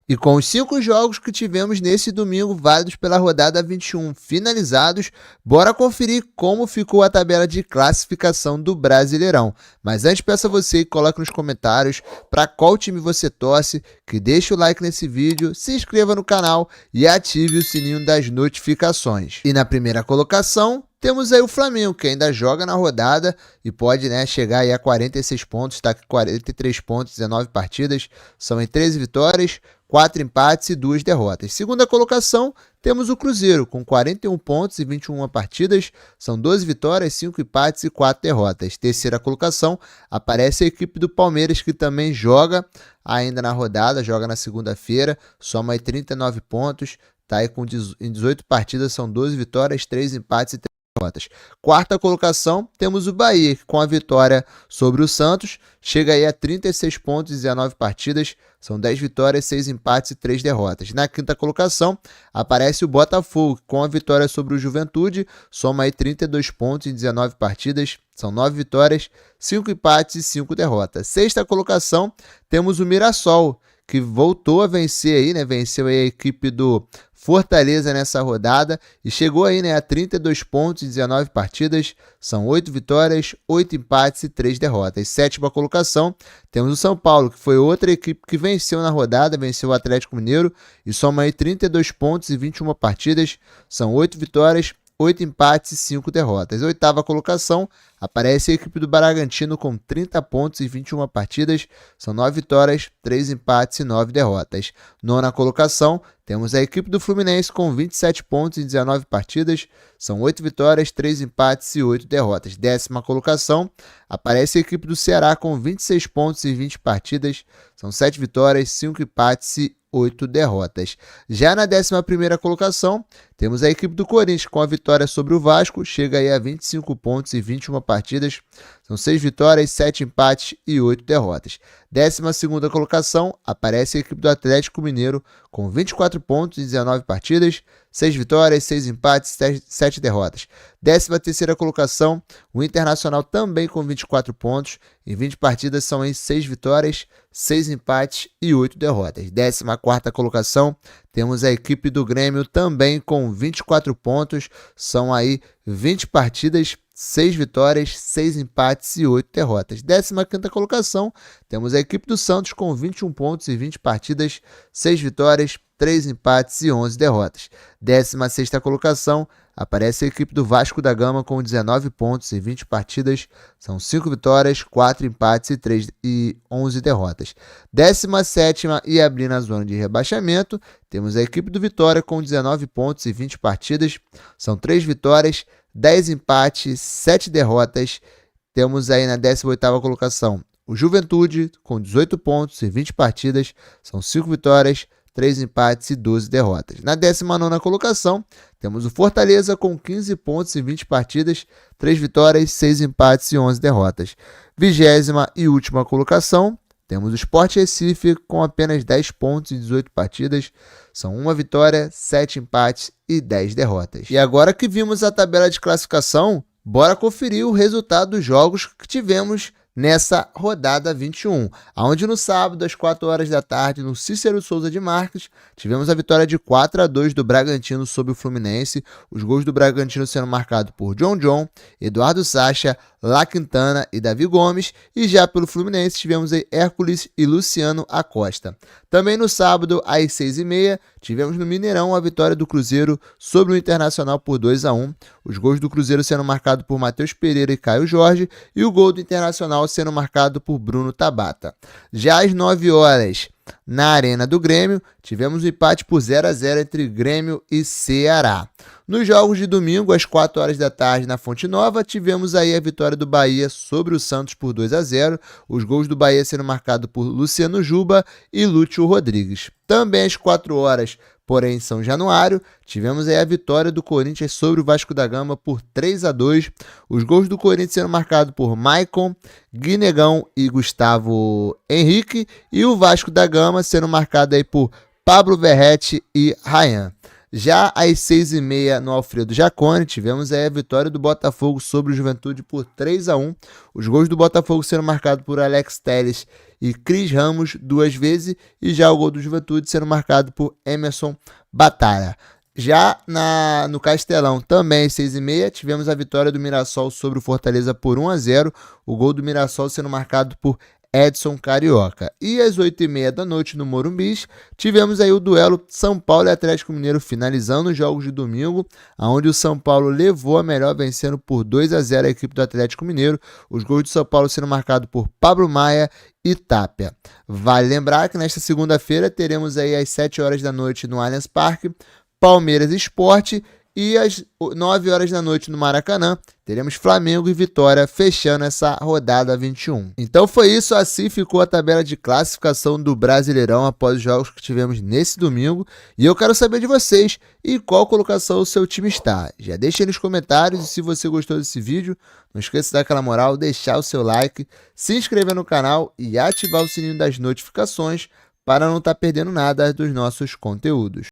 E com os 5 jogos que tivemos nesse domingo, válidos pela rodada 21 finalizados, bora conferir como ficou a tabela de classificação do Brasileirão. Mas antes, peço a você que coloque nos comentários para qual time você torce, que deixe o like nesse vídeo, se inscreva no canal e ative o sininho das notificações. E na primeira colocação, temos aí o Flamengo, que ainda joga na rodada e pode, chegar aí a 46 pontos, está com 43 pontos, 19 partidas, são em 13 vitórias, 4 empates e 2 derrotas. Segunda colocação, temos o Cruzeiro, com 41 pontos e 21 partidas, são 12 vitórias, 5 empates e 4 derrotas. Terceira colocação, aparece a equipe do Palmeiras, que também joga ainda na rodada, joga na segunda-feira, soma aí 39 pontos, está aí em 18 partidas, são 12 vitórias, 3 empates e 3 derrotas. Quarta colocação, temos o Bahia, que com a vitória sobre o Santos, chega aí a 36 pontos e 19 partidas, são 10 vitórias, 6 empates e 3 derrotas. Na quinta colocação, aparece o Botafogo, que com a vitória sobre o Juventude, soma aí 32 pontos em 19 partidas, são 9 vitórias, 5 empates e 5 derrotas. Sexta colocação, temos o Mirassol, que voltou a vencer aí, venceu aí a equipe do Fortaleza nessa rodada e chegou aí, a 32 pontos em 19 partidas, são 8 vitórias, 8 empates e 3 derrotas. Sétima colocação, temos o São Paulo, que foi outra equipe que venceu na rodada, venceu o Atlético Mineiro e soma aí 32 pontos e 21 partidas, são 8 vitórias, 8 empates e 5 derrotas. Oitava colocação, aparece a equipe do Bragantino com 30 pontos e 21 partidas, são 9 vitórias, 3 empates e 9 derrotas. Nona colocação, temos a equipe do Fluminense com 27 pontos e 19 partidas, são 8 vitórias, 3 empates e 8 derrotas. Décima colocação, aparece a equipe do Ceará com 26 pontos e 20 partidas, são 7 vitórias, 5 empates e 8 derrotas. Já na 11ª colocação, temos a equipe do Corinthians com a vitória sobre o Vasco, chega aí a 25 pontos e 21 partidas, são 6 vitórias, 7 empates e 8 derrotas. 12ª colocação, aparece a equipe do Atlético Mineiro com 24 pontos e 19 partidas, 6 vitórias, 6 empates, 7 derrotas. 13ª colocação, o Internacional também com 24 pontos, em 20 partidas são em 6 vitórias, 6 empates e 8 derrotas. 14ª colocação, temos a equipe do Grêmio também com 24 pontos, são aí 20 partidas, 6 vitórias, 6 empates e 8 derrotas. 15ª colocação, temos a equipe do Santos com 21 pontos e 20 partidas, 6 vitórias, 3 empates e 11 derrotas. 16ª colocação, aparece a equipe do Vasco da Gama com 19 pontos e 20 partidas, são 5 vitórias, 4 empates e 11 derrotas. 17ª e abrindo a zona de rebaixamento, temos a equipe do Vitória com 19 pontos e 20 partidas, são 3 vitórias, 10 empates, 7 derrotas. Temos aí na 18ª colocação o Juventude com 18 pontos e 20 partidas, são 5 vitórias, 3 empates e 12 derrotas. Na 19ª colocação, temos o Fortaleza com 15 pontos e 20 partidas, 3 vitórias, 6 empates e 11 derrotas. 20ª e última colocação, temos o Sport Recife com apenas 10 pontos e 18 partidas, são 1 vitória, 7 empates e 10 derrotas. E agora que vimos a tabela de classificação, bora conferir o resultado dos jogos que tivemos nessa rodada 21, onde no sábado, às 4 horas da tarde, no Cícero Souza de Marques, tivemos a vitória de 4-2 do Bragantino sobre o Fluminense, os gols do Bragantino sendo marcados por John, Eduardo Sacha, La Quintana e Davi Gomes, e já pelo Fluminense tivemos aí Hércules e Luciano Acosta. Também no sábado, às 6h30, tivemos no Mineirão a vitória do Cruzeiro sobre o Internacional por 2-1, os gols do Cruzeiro sendo marcados por Matheus Pereira e Caio Jorge, e o gol do Internacional sendo marcado por Bruno Tabata. Já às 9 horas, na Arena do Grêmio, tivemos um empate por 0-0 entre Grêmio e Ceará. Nos jogos de domingo, às 4 horas da tarde, na Fonte Nova, tivemos aí a vitória do Bahia sobre o Santos por 2-0, os gols do Bahia sendo marcados por Luciano Juba e Lúcio Rodrigues. Também às 4 horas, porém em São Januário, tivemos aí a vitória do Corinthians sobre o Vasco da Gama por 3-2, os gols do Corinthians sendo marcados por Maicon, Guinegão e Gustavo Henrique, e o Vasco da Gama sendo marcado aí por Pablo Verrete e Ryan. Já às 6h30 no Alfredo Jaconi, tivemos aí a vitória do Botafogo sobre o Juventude por 3-1. Os gols do Botafogo sendo marcados por Alex Telles e Cris Ramos 2 vezes, e já o gol do Juventude sendo marcado por Emerson Batalha. Já no Castelão, também às 6h30, tivemos a vitória do Mirassol sobre o Fortaleza por 1-0, o gol do Mirassol sendo marcado por Edson Carioca. E às 8h30 da noite no Morumbi, tivemos aí o duelo São Paulo e Atlético Mineiro finalizando os jogos de domingo, onde o São Paulo levou a melhor, vencendo por 2-0 a equipe do Atlético Mineiro, os gols do São Paulo sendo marcados por Pablo Maia e Tapia. Vale lembrar que nesta segunda-feira teremos aí às 7 horas da noite no Allianz Parque, Palmeiras Sport, e às 9 horas da noite no Maracanã, teremos Flamengo e Vitória fechando essa rodada 21. Então foi isso, assim ficou a tabela de classificação do Brasileirão após os jogos que tivemos nesse domingo. E eu quero saber de vocês, em qual colocação o seu time está. Já deixa aí nos comentários, e se você gostou desse vídeo, não esqueça de dar aquela moral, deixar o seu like, se inscrever no canal e ativar o sininho das notificações para não estar perdendo nada dos nossos conteúdos.